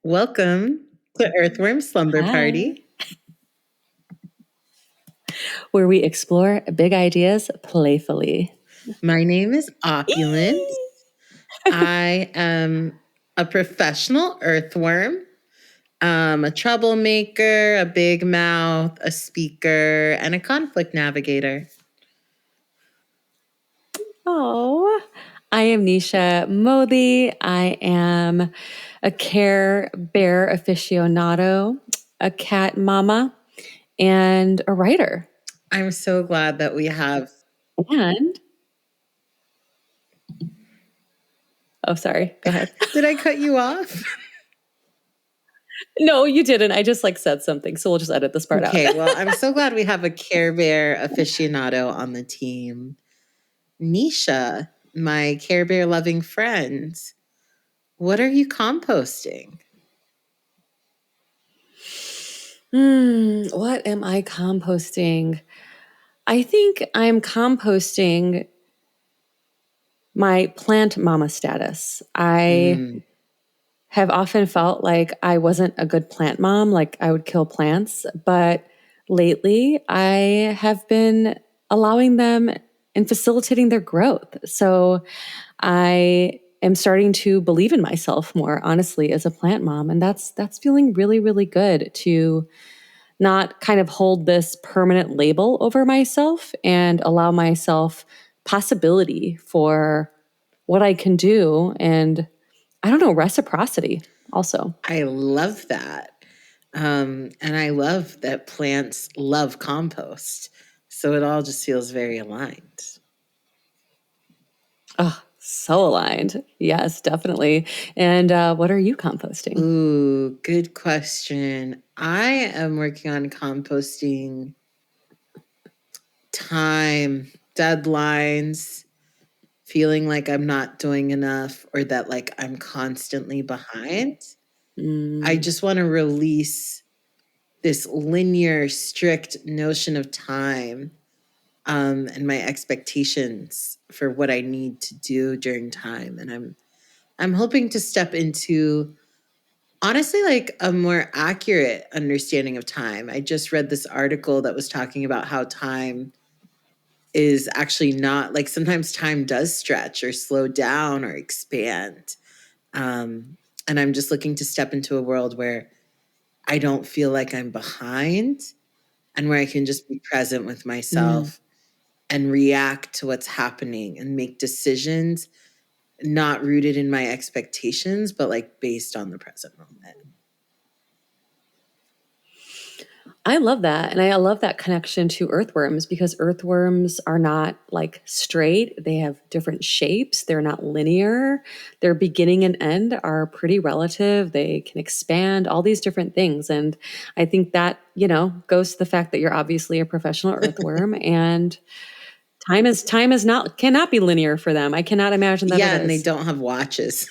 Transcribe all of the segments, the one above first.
Welcome to Earthworm Slumber Hi, Party. where we explore big ideas playfully. My name is Opulence. I am a professional earthworm, a troublemaker, a big mouth, a speaker, and a conflict navigator. Oh, I am Nisha Modi. I am a Care Bear aficionado, a cat mama, and a writer. I'm so glad that we have. And, oh, sorry, go ahead. Did I cut you off? No, you didn't. I just said something, so we'll just edit this part out. Okay, well, I'm so glad we have a Care Bear aficionado on the team. Nisha, my Care Bear loving friend, what are you composting? What am I composting? I think I'm composting my plant mama status. I Mm. have often felt like I wasn't a good plant mom, like I would kill plants. But lately, I have been allowing them and facilitating their growth. So I am starting to believe in myself more honestly as a plant mom. And that's feeling really, really good to not kind of hold this permanent label over myself and allow myself possibility for what I can do and I don't know, reciprocity also. I love that. And I love that plants love compost. So it all just feels very aligned. Oh, so aligned. Yes, definitely. And what are you composting? Ooh, good question. I am working on composting time, deadlines, feeling like I'm not doing enough or that like I'm constantly behind. I just want to release this linear, strict notion of time and my expectations for what I need to do during time. And I'm hoping to step into honestly like a more accurate understanding of time. I just read this article that was talking about how time is actually not like sometimes time does stretch or slow down or expand. And I'm just looking to step into a world where I don't feel like I'm behind and where I can just be present with myself and react to what's happening and make decisions not rooted in my expectations, but like based on the present moment. I love that. And I love that connection to earthworms because earthworms are not like straight. They have different shapes. They're not linear. Their beginning and end are pretty relative. They can expand, all these different things. And I think that, goes to the fact that you're obviously a professional earthworm and time is not cannot be linear for them. I cannot imagine that it Yeah, and they is. don't have watches.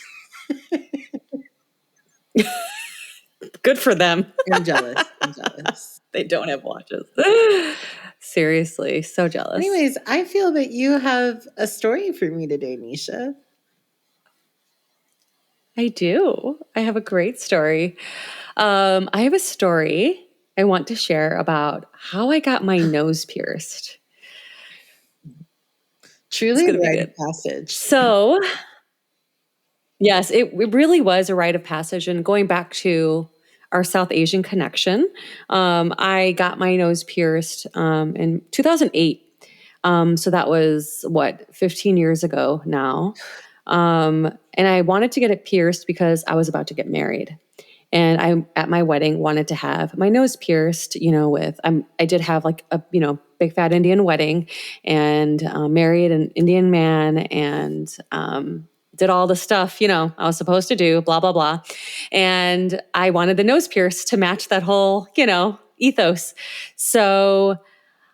Good for them. I'm jealous. I'm jealous. They don't have watches. Seriously, so jealous. Anyways, I feel that you have a story for me today, Nisha. I do. I have a great story. I have a story I want to share about how I got my nose pierced. Truly a It's going to be rite of good. passage. So, yes, it really was a rite of passage. And going back to our South Asian connection, I got my nose pierced in 2008. So that was 15 years ago now. And I wanted to get it pierced because I was about to get married. And I, at my wedding, wanted to have my nose pierced, I did have like a, big fat Indian wedding and married an Indian man and did all the stuff, I was supposed to do, blah, blah, blah. And I wanted the nose pierced to match that whole, ethos. So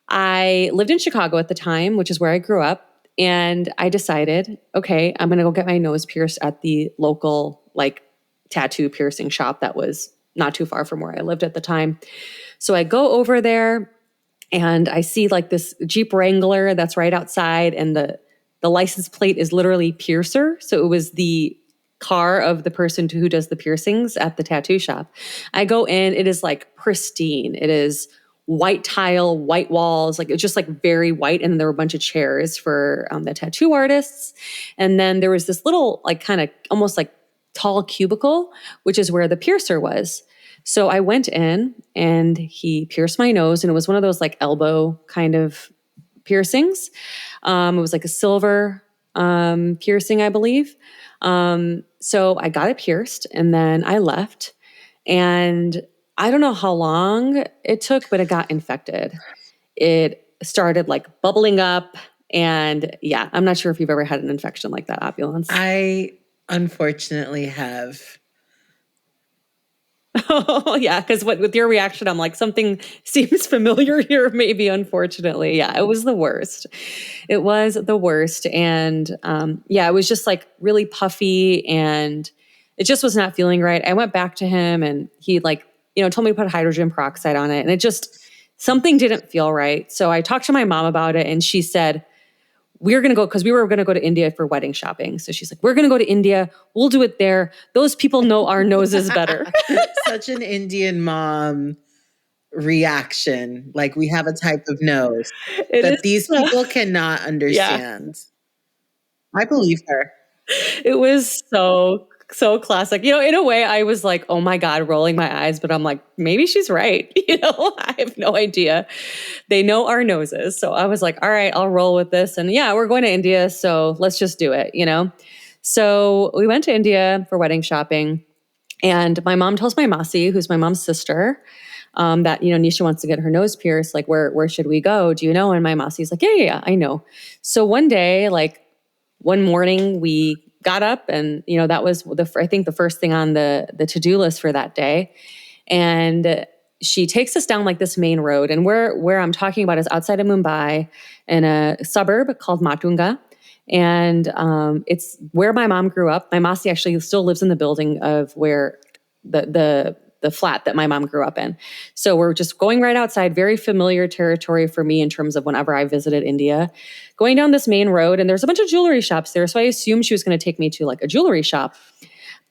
I lived in Chicago at the time, which is where I grew up. And I decided, okay, I'm going to go get my nose pierced at the local, tattoo piercing shop that was not too far from where I lived at the time. So I go over there and I see this Jeep Wrangler that's right outside and the license plate is literally Piercer. So it was the car of the person who does the piercings at the tattoo shop. I go in, it is like pristine. It is white tile, white walls, like it's just like very white. And then there were a bunch of chairs for the tattoo artists. And then there was this little like kind of almost like tall cubicle, which is where the piercer was. So I went in and he pierced my nose, and it was one of those like elbow kind of piercings. It was like a silver piercing, I believe. So I got it pierced and then I left, and I don't know how long it took, but it got infected. It started like bubbling up, and yeah, I'm not sure if you've ever had an infection like that, Opulence. I unfortunately have. Oh, yeah, because with your reaction, I'm like, something seems familiar here, maybe, unfortunately. Yeah, it was the worst. It was the worst. And yeah, it was just like really puffy, and it just was not feeling right. I went back to him, and he like, told me to put hydrogen peroxide on it. And it just, something didn't feel right. So I talked to my mom about it, and she said, we're going to go, because we were going to go to India for wedding shopping. So she's like, we're going to go to India. We'll do it there. Those people know our noses better. Such an Indian mom reaction. Like, we have a type of nose that these people cannot understand. Yeah. I believe her. It was so classic. In a way, I was like, oh my God, rolling my eyes, but I'm like, maybe she's right. I have no idea. They know our noses. So I was like, all right, I'll roll with this. And yeah, we're going to India, so let's just do it, So we went to India for wedding shopping, and my mom tells my Masi, who's my mom's sister, that, Nisha wants to get her nose pierced. Like, where should we go? Do you know? And my Masi's like, yeah, I know. So one day, like one morning, we got up, and, that was I think the first thing on the to-do list for that day. And she takes us down like this main road, and where I'm talking about is outside of Mumbai in a suburb called Matunga. And it's where my mom grew up. My Masi actually still lives in the building of where the flat that my mom grew up in. So we're just going right outside, very familiar territory for me in terms of whenever I visited India, going down this main road, and there's a bunch of jewelry shops there. So I assumed she was going to take me to like a jewelry shop.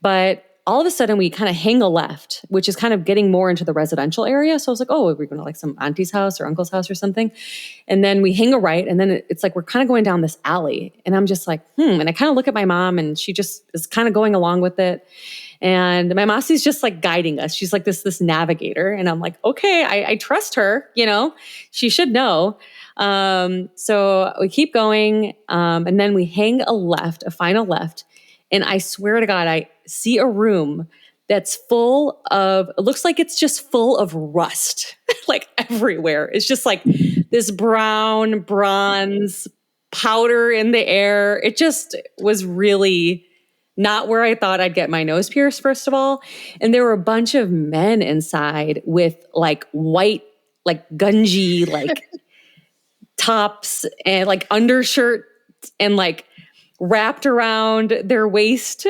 But all of a sudden we kind of hang a left, which is kind of getting more into the residential area. So I was like, oh, are we going to like some auntie's house or uncle's house or something? And then we hang a right, and then it's like we're kind of going down this alley. And I'm just like, And I kind of look at my mom, and she just is kind of going along with it. And my Masi's just like guiding us. She's like this navigator. And I'm like, okay, I trust her, she should know. So we keep going. And then we hang a final left. And I swear to God, I see a room that's full of, it looks like it's just full of rust, like everywhere. It's just like this brown, bronze powder in the air. It just was really not where I thought I'd get my nose pierced, first of all. And there were a bunch of men inside with like white, like gungy, like tops and like undershirt and like wrapped around their waist,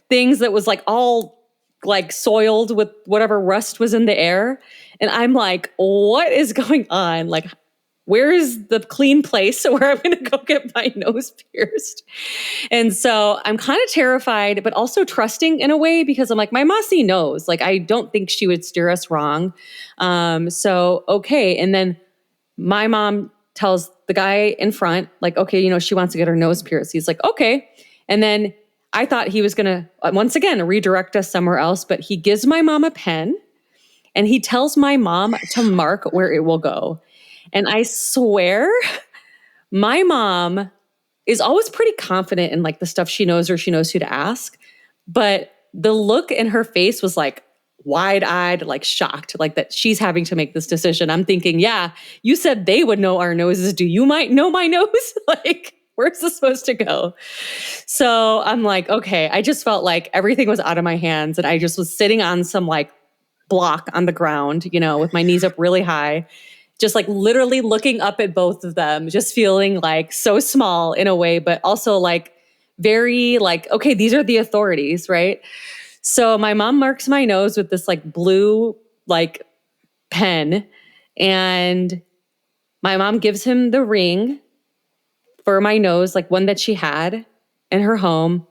things that was like all like soiled with whatever rust was in the air. And I'm like, what is going on? Like, where is the clean place where I'm going to go get my nose pierced? And so I'm kind of terrified, but also trusting in a way, because I'm like, my Masi knows, like, I don't think she would steer us wrong. So, okay. And then my mom tells the guy in front, like, okay, she wants to get her nose pierced. He's like, okay. And then I thought he was going to, once again, redirect us somewhere else, but he gives my mom a pen, and he tells my mom to mark where it will go. And I swear, my mom is always pretty confident in like the stuff she knows, or she knows who to ask. But the look in her face was like wide-eyed, like shocked, like that she's having to make this decision. I'm thinking, yeah, you said they would know our noses. Do you might know my nose? Like, where's this supposed to go? So I'm like, okay, I just felt like everything was out of my hands. And I just was sitting on some like block on the ground, with my knees up really high, just like literally looking up at both of them, just feeling like so small in a way, but also like very like, okay, these are the authorities, right? So my mom marks my nose with this like blue like pen, and my mom gives him the ring for my nose, like one that she had in her home.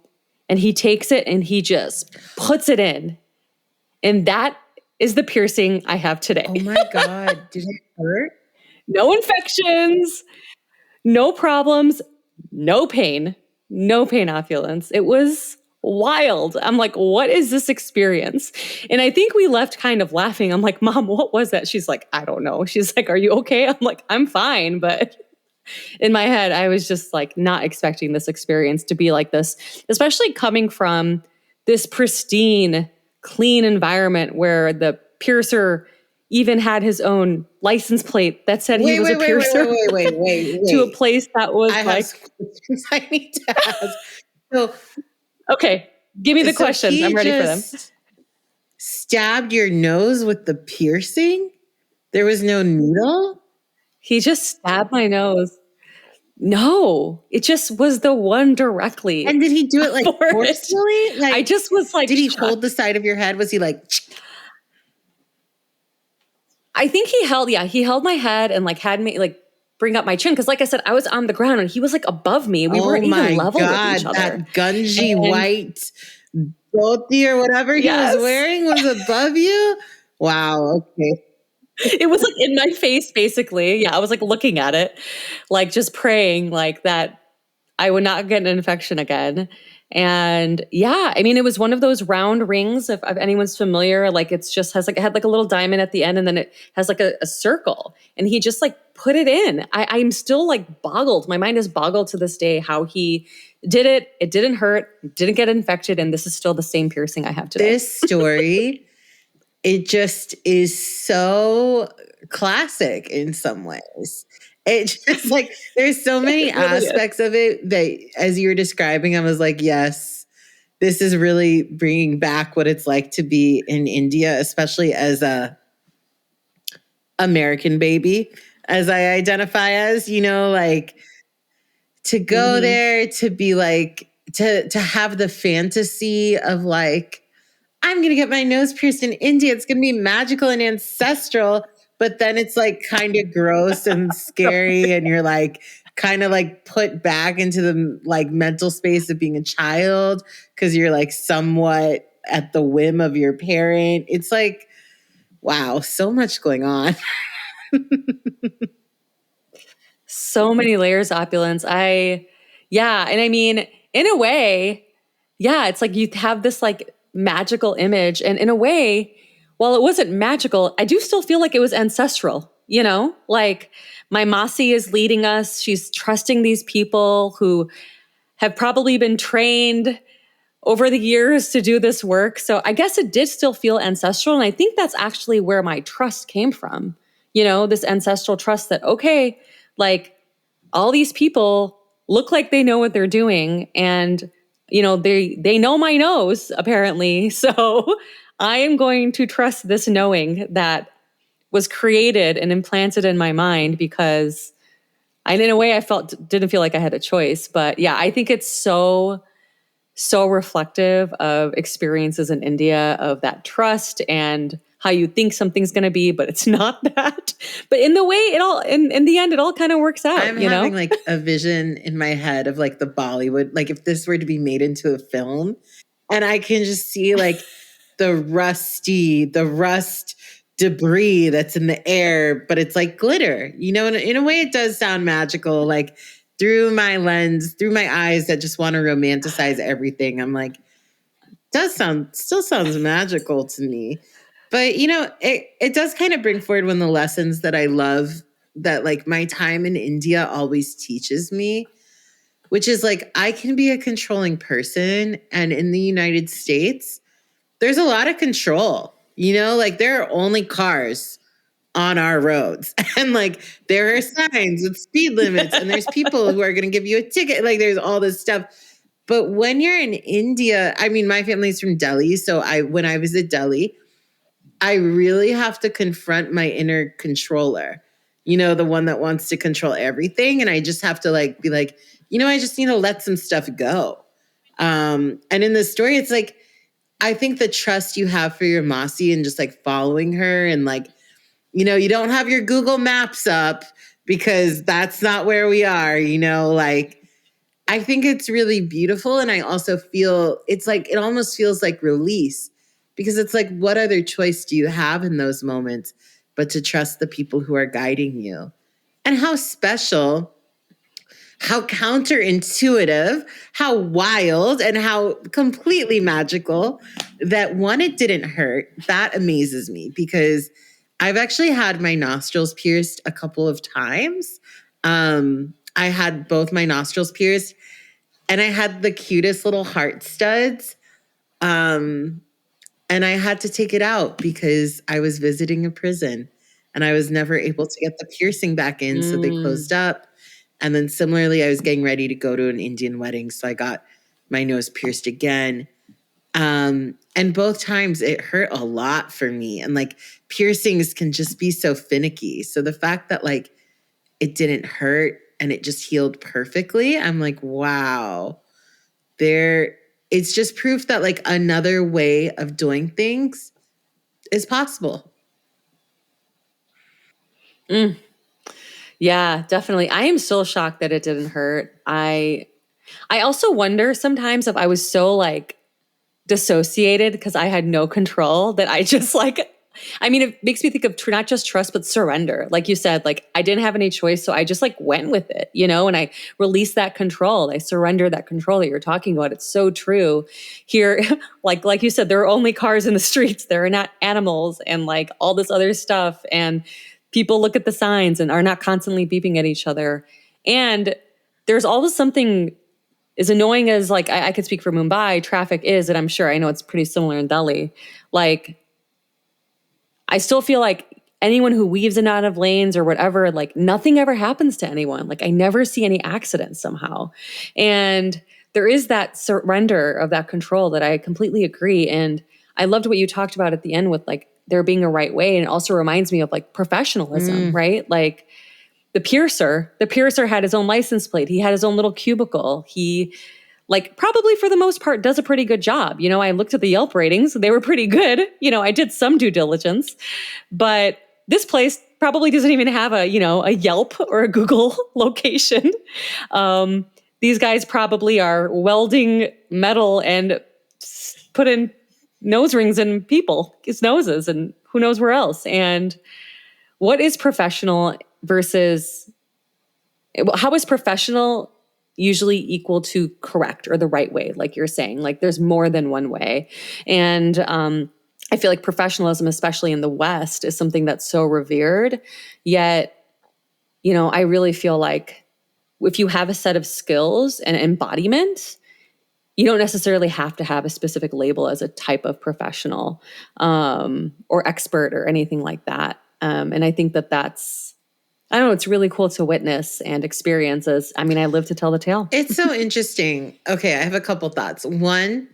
and he takes it and he just puts it in. And that is the piercing I have today. Oh my God. Did it hurt? No infections, no problems, no pain, Opulence. It was wild. I'm like, what is this experience? And I think we left kind of laughing. I'm like, Mom, what was that? She's like, I don't know. She's like, are you okay? I'm like, I'm fine. But in my head, I was just like not expecting this experience to be like this, especially coming from this pristine, clean environment where the piercer even had his own license plate that said he was a piercer to a place that was I like, have questions I need to ask. So, okay, give me the questions. I'm ready for them. Stabbed your nose with the piercing? There was no needle? He just stabbed my nose. No, it just was the one directly. And did he do it like forcefully? Like, I just was like, did he hold the side of your head? Was he like, I think he held my head and like had me like bring up my chin. Cause like I said, I was on the ground and he was like above me. We weren't even level with each other. That gungy white dhoti or whatever he was wearing was above you? Wow. Okay. It was like in my face, basically. Yeah, I was like looking at it, like just praying like that I would not get an infection again. And yeah, I mean, it was one of those round rings. If anyone's familiar, like it had like a little diamond at the end, and then it has like a circle. And he just like put it in. I'm still like boggled. My mind is boggled to this day how he did it. It didn't hurt, didn't get infected, and this is still the same piercing I have today. This story. It just is so classic in some ways. It just like, there's so many aspects of it that as you were describing, I was like, yes, this is really bringing back what it's like to be in India, especially as a American baby, as I identify as, like to go there, to be like, to have the fantasy of like, I'm going to get my nose pierced in India. It's going to be magical and ancestral. But then it's like kind of gross and scary. And you're like kind of like put back into the like mental space of being a child because you're like somewhat at the whim of your parent. It's like, wow, so much going on. So many layers of opulence. And I mean, in a way, yeah, it's like you have this like magical image. And in a way, while it wasn't magical, I do still feel like it was ancestral, like my Masi is leading us. She's trusting these people who have probably been trained over the years to do this work. So I guess it did still feel ancestral. And I think that's actually where my trust came from, this ancestral trust that, okay, like all these people look like they know what they're doing. And they know my nose, apparently. So I am going to trust this knowing that was created and implanted in my mind because in a way I didn't feel like I had a choice. But yeah, I think it's so reflective of experiences in India, of that trust and how you think something's going to be, but it's not that. But in the way in the end, it all kind of works out. I'm having like a vision in my head of like the Bollywood, like if this were to be made into a film, and I can just see like the rust debris that's in the air, but it's like glitter, in a way it does sound magical, like through my lens, through my eyes that just want to romanticize everything. I'm like, still sounds magical to me. But, it does kind of bring forward one of the lessons that I love that like my time in India always teaches me, which is like, I can be a controlling person. And in the United States, there's a lot of control, like there are only cars on our roads and like there are signs with speed limits and there's people who are going to give you a ticket. Like there's all this stuff. But when you're in India, I mean, my family's from Delhi. So when I visit Delhi, I really have to confront my inner controller, the one that wants to control everything. And I just have to like, be like, I just need to let some stuff go. And in the story, it's like, I think the trust you have for your Masi and just like following her and like, you don't have your Google Maps up because that's not where we are, like, I think it's really beautiful. And I also feel it's like, it almost feels like release, because it's like, what other choice do you have in those moments but to trust the people who are guiding you? And how special, how counterintuitive, how wild, and how completely magical that one, it didn't hurt. That amazes me, because I've actually had my nostrils pierced a couple of times. I had both my nostrils pierced, and I had the cutest little heart studs. Um, and I had to take it out because I was visiting a prison and I was never able to get the piercing back in. So they closed up. And then similarly, I was getting ready to go to an Indian wedding. So I got my nose pierced again. And both times it hurt a lot for me. And like, piercings can just be so finicky. So the fact that like it didn't hurt and it just healed perfectly, I'm like, wow. It's just proof that like another way of doing things is possible. Yeah, definitely. I am still shocked that it didn't hurt. I also wonder sometimes if I was so like dissociated because I had no control that I just like, I mean, it makes me think of not just trust, but surrender. Like you said, like I didn't have any choice. So I just like went with it, you know, and I released that control. I surrendered that control that you're talking about. It's so true here. Like you said, there are only cars in the streets. There are not animals and like all this other stuff. And people look at the signs and are not constantly beeping at each other. And there's always something as annoying as like I could speak for Mumbai traffic is, and I'm sure I know it's pretty similar in Delhi. Like I still feel like anyone who weaves in and out of lanes or whatever, like nothing ever happens to anyone. Like I never see any accidents somehow. And there is that surrender of that control that I completely agree. And I loved what you talked about at the end with like there being a right way. And it also reminds me of like professionalism, right? Like the piercer had his own license plate. He had his own little cubicle. He like probably for the most part does a pretty good job. You know, I looked at the Yelp ratings. They were pretty good. You know, I did some due diligence, but this place probably doesn't even have a, you know, a Yelp or a Google location. These guys probably are welding metal and put in nose rings in people's noses and who knows where else. And what is professional versus how is professional usually equal to correct or the right way, like you're saying? Like there's more than one way. And I feel like professionalism, especially in the West, is something that's so revered. Yet, you know, I really feel like if you have a set of skills and embodiment, you don't necessarily have to have a specific label as a type of professional or expert or anything like that. And I think that that's, I don't know, it's really cool to witness and experiences. I mean, I live to tell the tale. It's so interesting. Okay, I have a couple thoughts. One,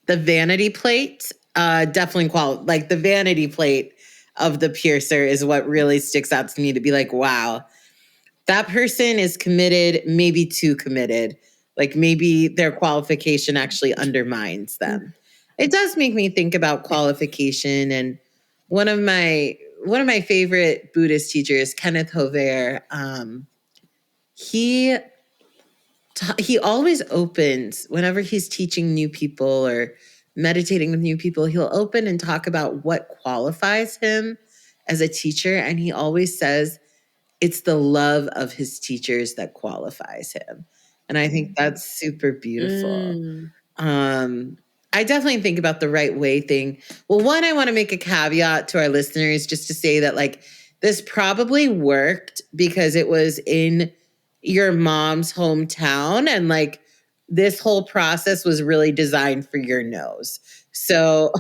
the vanity plate, definitely like the vanity plate of the piercer is what really sticks out to me to be like, wow, that person is committed, maybe too committed. Like maybe their qualification actually undermines them. It does make me think about qualification. And one of my favorite Buddhist teachers, Kenneth Hover, he always opens whenever he's teaching new people or meditating with new people. He'll open and talk about what qualifies him as a teacher, and he always says it's the love of his teachers that qualifies him. And I think that's super beautiful. I definitely think about the right way thing. Well, one, I want to make a caveat to our listeners just to say that like this probably worked because it was in your mom's hometown, and like this whole process was really designed for your nose. So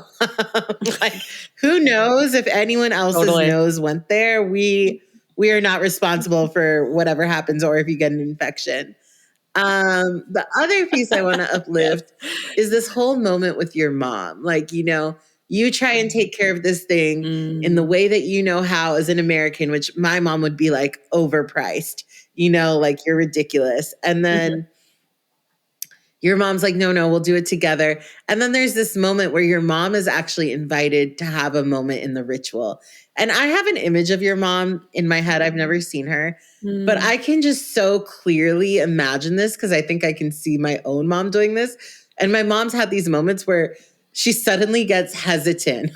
like who knows if anyone else's nose went there? We are not responsible for whatever happens or if you get an infection. The other piece I want to uplift is this whole moment with your mom. Like, you know, you try and take care of this thing in the way that you know how as an American, which my mom would be like overpriced, you know, like you're ridiculous. And then Your mom's like, no, we'll do it together. And then there's this moment where your mom is actually invited to have a moment in the ritual. And I have an image of your mom in my head. I've never seen her, but I can just so clearly imagine this because I think I can see my own mom doing this. And my mom's had these moments where she suddenly gets hesitant.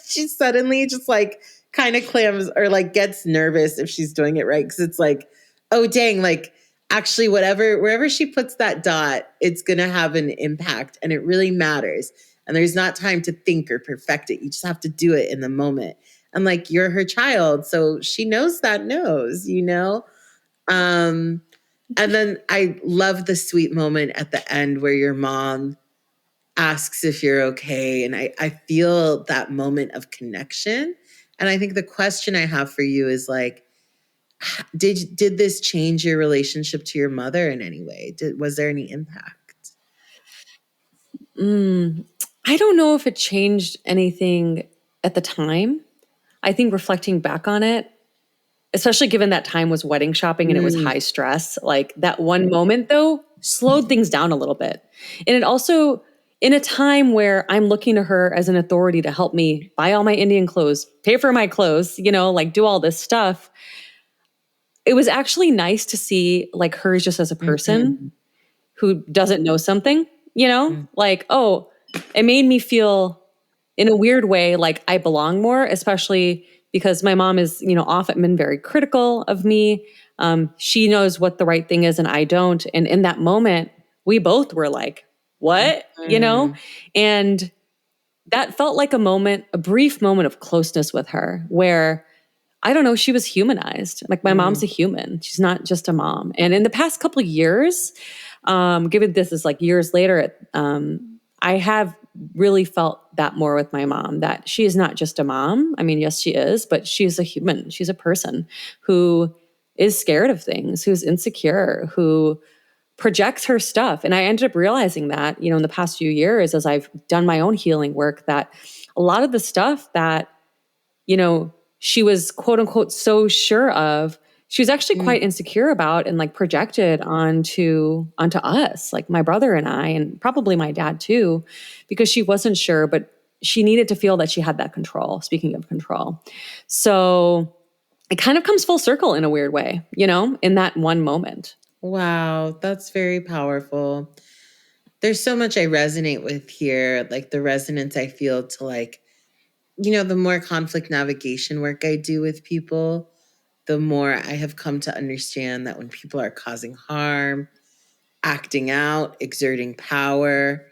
She suddenly just like kind of clams or like gets nervous if she's doing it right. Cause it's like, oh, dang, like actually, wherever she puts that dot, it's going to have an impact and it really matters. And there's not time to think or perfect it. You just have to do it in the moment. And like, you're her child. So she knows that knows, you know? And then I love the sweet moment at the end where your mom asks if you're okay. And I feel that moment of connection. And I think the question I have for you is like, did this change your relationship to your mother in any way? Was there any impact? I don't know if it changed anything at the time. I think reflecting back on it, especially given that time was wedding shopping and it was high stress, like that one moment though slowed things down a little bit. And it also, in a time where I'm looking to her as an authority to help me buy all my Indian clothes, pay for my clothes, like do all this stuff, it was actually nice to see like her just as a person who doesn't know something, like, oh, it made me feel in a weird way like I belong more, especially because my mom is, often been very critical of me. She knows what the right thing is and I don't. And in that moment, we both were like, what? And that felt like a brief moment of closeness with her where I don't know, she was humanized. Like my mom's a human. She's not just a mom. And in the past couple of years, given this is like years later, I have really felt that more with my mom, that she is not just a mom. I mean, yes, she is, but she's a human. She's a person who is scared of things, who's insecure, who projects her stuff. And I ended up realizing that, in the past few years, as I've done my own healing work, that a lot of the stuff that, she was quote unquote so sure of, she was actually quite insecure about and like projected onto us, like my brother and I, and probably my dad too, because she wasn't sure, but she needed to feel that she had that control. Speaking of control. So it kind of comes full circle in a weird way, in that one moment. Wow, that's very powerful. There's so much I resonate with here, like the resonance I feel to like, the more conflict navigation work I do with people, the more I have come to understand that when people are causing harm, acting out, exerting power,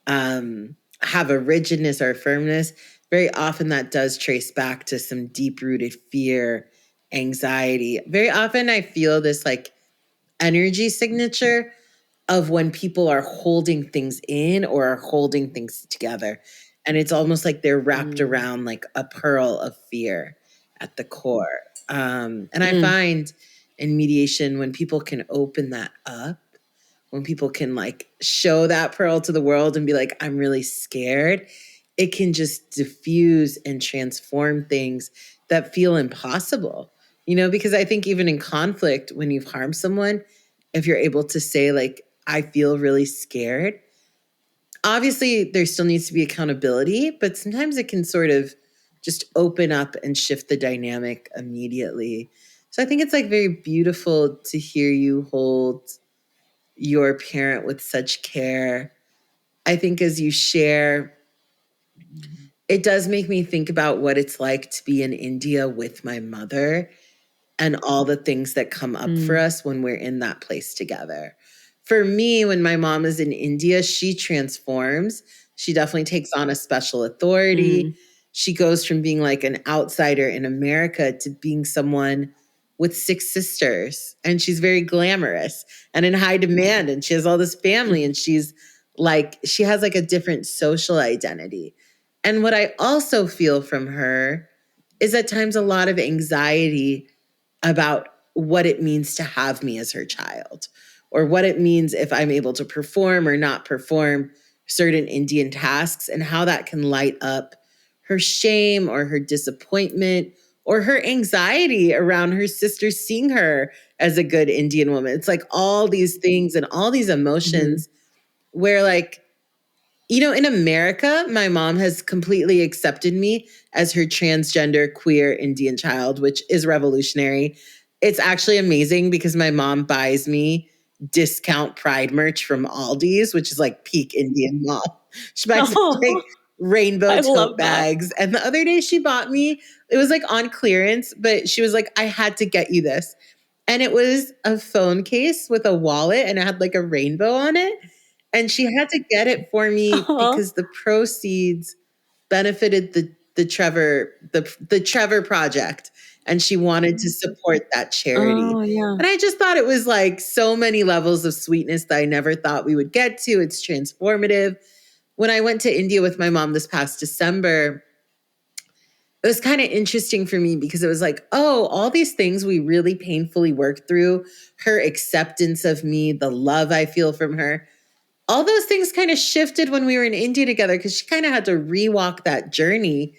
have a rigidness or a firmness, very often that does trace back to some deep rooted fear, anxiety. Very often I feel this like energy signature of when people are holding things in or are holding things together. And it's almost like they're wrapped around like a pearl of fear at the core. And I find in mediation, when people can open that up, when people can like show that pearl to the world and be like, I'm really scared, it can just diffuse and transform things that feel impossible. Because I think even in conflict, when you've harmed someone, if you're able to say like, I feel really scared, obviously there still needs to be accountability, but sometimes it can sort of just open up and shift the dynamic immediately. So I think it's like very beautiful to hear you hold your parent with such care. I think as you share, it does make me think about what it's like to be in India with my mother and all the things that come up for us when we're in that place together. For me, when my mom is in India, she transforms. She definitely takes on a special authority. She goes from being like an outsider in America to being someone with 6 sisters. And she's very glamorous and in high demand. And she has all this family and she's like, she has like a different social identity. And what I also feel from her is at times a lot of anxiety about what it means to have me as her child, or what it means if I'm able to perform or not perform certain Indian tasks, and how that can light up her shame or her disappointment or her anxiety around her sisters seeing her as a good Indian woman. It's like all these things and all these emotions where like, in America, my mom has completely accepted me as her transgender, queer Indian child, which is revolutionary. It's actually amazing because my mom buys me discount Pride merch from Aldi's, which is like peak Indian mom. She buys me like Oh, rainbow I tote love that. bags. And the other day she bought me, it was like on clearance, but she was like, I had to get you this. And it was a phone case with a wallet and it had like a rainbow on it. And she had to get it for me Oh, because the proceeds benefited the Trevor project, and she wanted to support that charity. oh yeah. And I just thought it was like so many levels of sweetness that I never thought we would get to. It's transformative. When I went to India with my mom this past December, it was kind of interesting for me because it was like, oh, all these things we really painfully worked through, her acceptance of me, the love I feel from her, all those things kind of shifted when we were in India together because she kind of had to rewalk that journey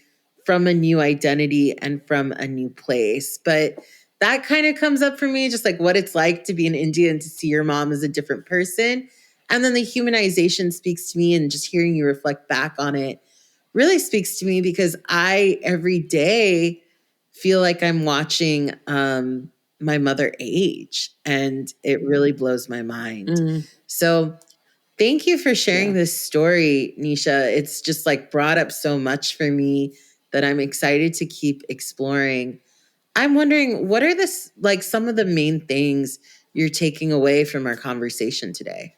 from a new identity and from a new place. But that kind of comes up for me, just like what it's like to be in India and to see your mom as a different person. And then the humanization speaks to me, and just hearing you reflect back on it really speaks to me because I every day feel like I'm watching my mother age, and it really blows my mind. Mm, So thank you for sharing yeah. this story, Nisha. It's just like brought up so much for me that I'm excited to keep exploring. I'm wondering, what are like some of the main things you're taking away from our conversation today?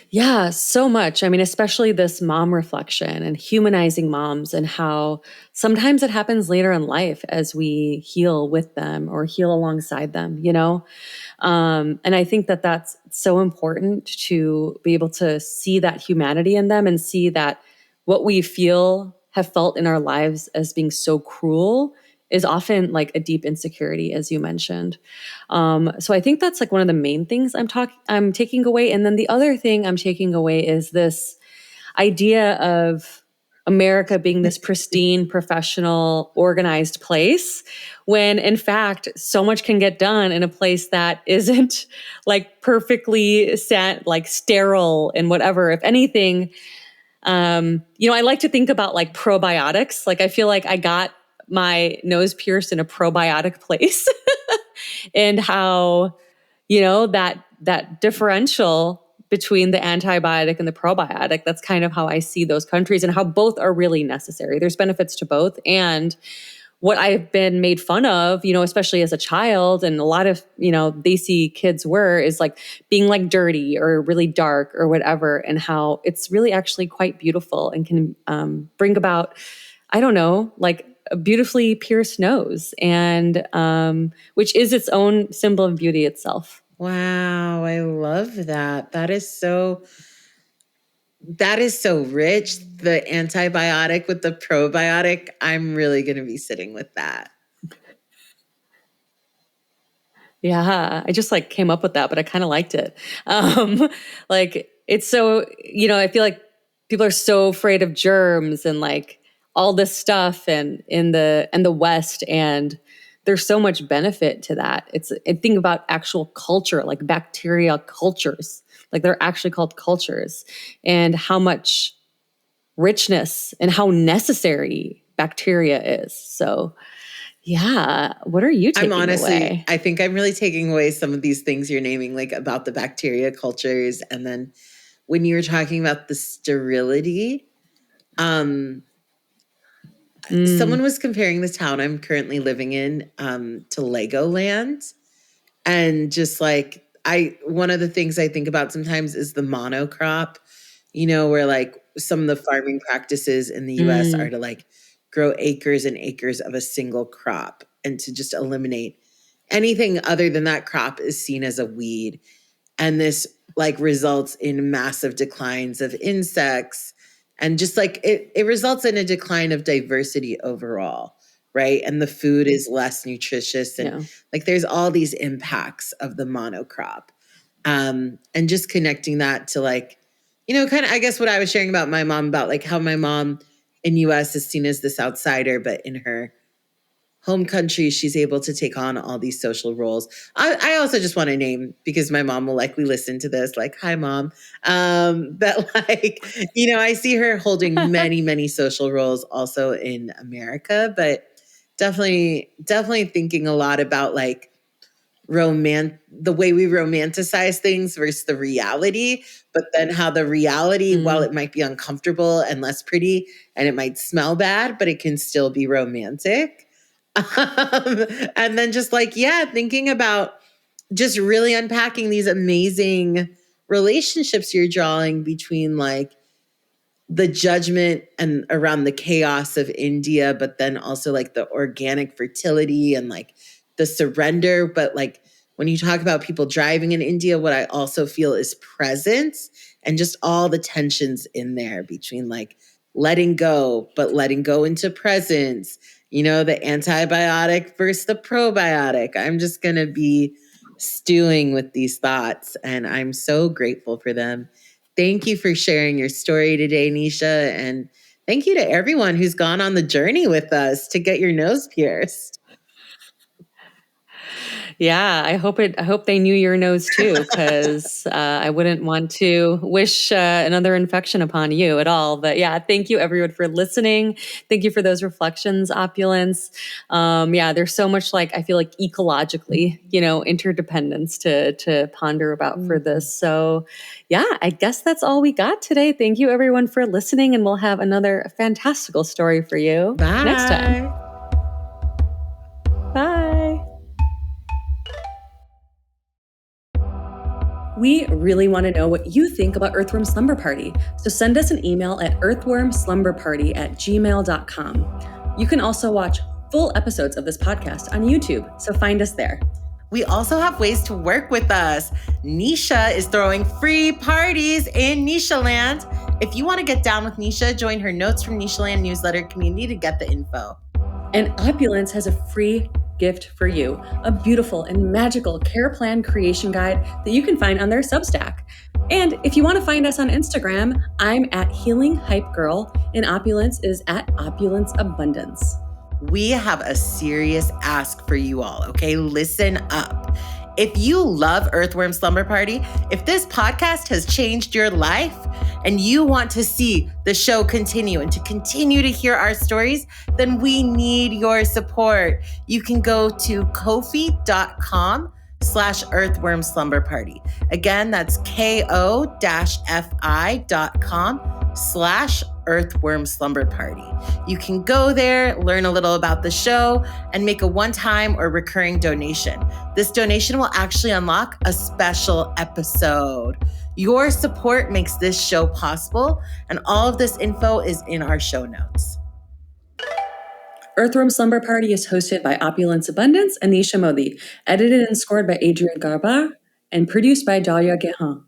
Yeah, so much. I mean, especially this mom reflection and humanizing moms, and how sometimes it happens later in life as we heal with them or heal alongside them, you know? And I think that that's so important to be able to see that humanity in them and see that what we have felt in our lives as being so cruel is often like a deep insecurity, as you mentioned. So I think that's like one of the main things I'm taking away. And then the other thing I'm taking away is this idea of America being this pristine, professional, organized place, when in fact, so much can get done in a place that isn't like perfectly set, like sterile and whatever. If anything, I like to think about like probiotics. Like I feel like I got my nose pierced in a probiotic place and how, that differential between the antibiotic and the probiotic, that's kind of how I see those countries and how both are really necessary. There's benefits to both. And what I've been made fun of, especially as a child, and a lot of, they see kids were, is like being like dirty or really dark or whatever, and how it's really actually quite beautiful and can bring about, I don't know, like a beautifully pierced nose, and which is its own symbol of beauty itself. Wow, I love that. That is so rich. The antibiotic with the probiotic. I'm really going to be sitting with that. Yeah, I just like came up with that, but I kind of liked it. Like it's so, I feel like people are so afraid of germs and like all this stuff and in the West, and there's so much benefit to that. I think about actual culture, like bacteria cultures, like they're actually called cultures, and how much richness and how necessary bacteria is. So, yeah, what are you taking away? I think I'm really taking away some of these things you're naming, like about the bacteria cultures. And then when you were talking about the sterility, um, someone Mm, was comparing the town I'm currently living in to Legoland. And just like one of the things I think about sometimes is the monocrop, where like some of the farming practices in the US are mm. to like grow acres and acres of a single crop, and to just eliminate anything other than that crop is seen as a weed. And this like results in massive declines of insects, and just like it results in a decline of diversity overall, right? And the food is less nutritious, and Yeah. like there's all these impacts of the monocrop. And just connecting that to like, kind of, I guess what I was sharing about my mom, about like how my mom in US is seen as this outsider, but in her home country, she's able to take on all these social roles. I also just want to name, because my mom will likely listen to this, like, hi, Mom. That, like, I see her holding many, many social roles also in America, but definitely thinking a lot about like the way we romanticize things versus the reality, but then how the reality, while it might be uncomfortable and less pretty and it might smell bad, but it can still be romantic. And then just like, thinking about just really unpacking these amazing relationships you're drawing between like the judgment and around the chaos of India, but then also like the organic fertility and like the surrender. But like when you talk about people driving in India, what I also feel is presence and just all the tensions in there between like letting go, but letting go into presence, the antibiotic versus the probiotic. I'm just going to be stewing with these thoughts, and I'm so grateful for them. Thank you for sharing your story today, Nisha. And thank you to everyone who's gone on the journey with us to get your nose pierced. Yeah, I hope they knew your nose too, because I wouldn't want to wish another infection upon you at all. But yeah, thank you everyone for listening. Thank you for those reflections, Opulence. There's so much I feel like ecologically, interdependence to ponder about for this. So yeah, I guess that's all we got today. Thank you everyone for listening, and we'll have another fantastical story for you next time. Bye. We really want to know what you think about Earthworm Slumber Party, so send us an email at earthwormslumberparty@gmail.com. You can also watch full episodes of this podcast on YouTube, so find us there. We also have ways to work with us. Nisha is throwing free parties in Nisha Land. If you want to get down with Nisha, join her Notes from Nisha Land newsletter community to get the info. And Opulence has a free gift for you, a beautiful and magical care plan creation guide that you can find on their Substack. And if you want to find us on Instagram, I'm at Healing Hype Girl, and Opulence is at Opulence Abundance. We have a serious ask for you all, okay? Listen up. If you love Earthworm Slumber Party, if this podcast has changed your life and you want to see the show continue and to continue to hear our stories, then we need your support. You can go to ko-fi.com/Earthworm Slumber Party. Again, that's ko-fi.com/Earthworm Slumber Party. You can go there, learn a little about the show, and make a one-time or recurring donation. This donation will actually unlock a special episode. Your support makes this show possible, and all of this info is in our show notes. Earthworm Slumber Party is hosted by Opulence Abundance and Nisha Modi, edited and scored by Adrian Garba, and produced by Dalia Guérin.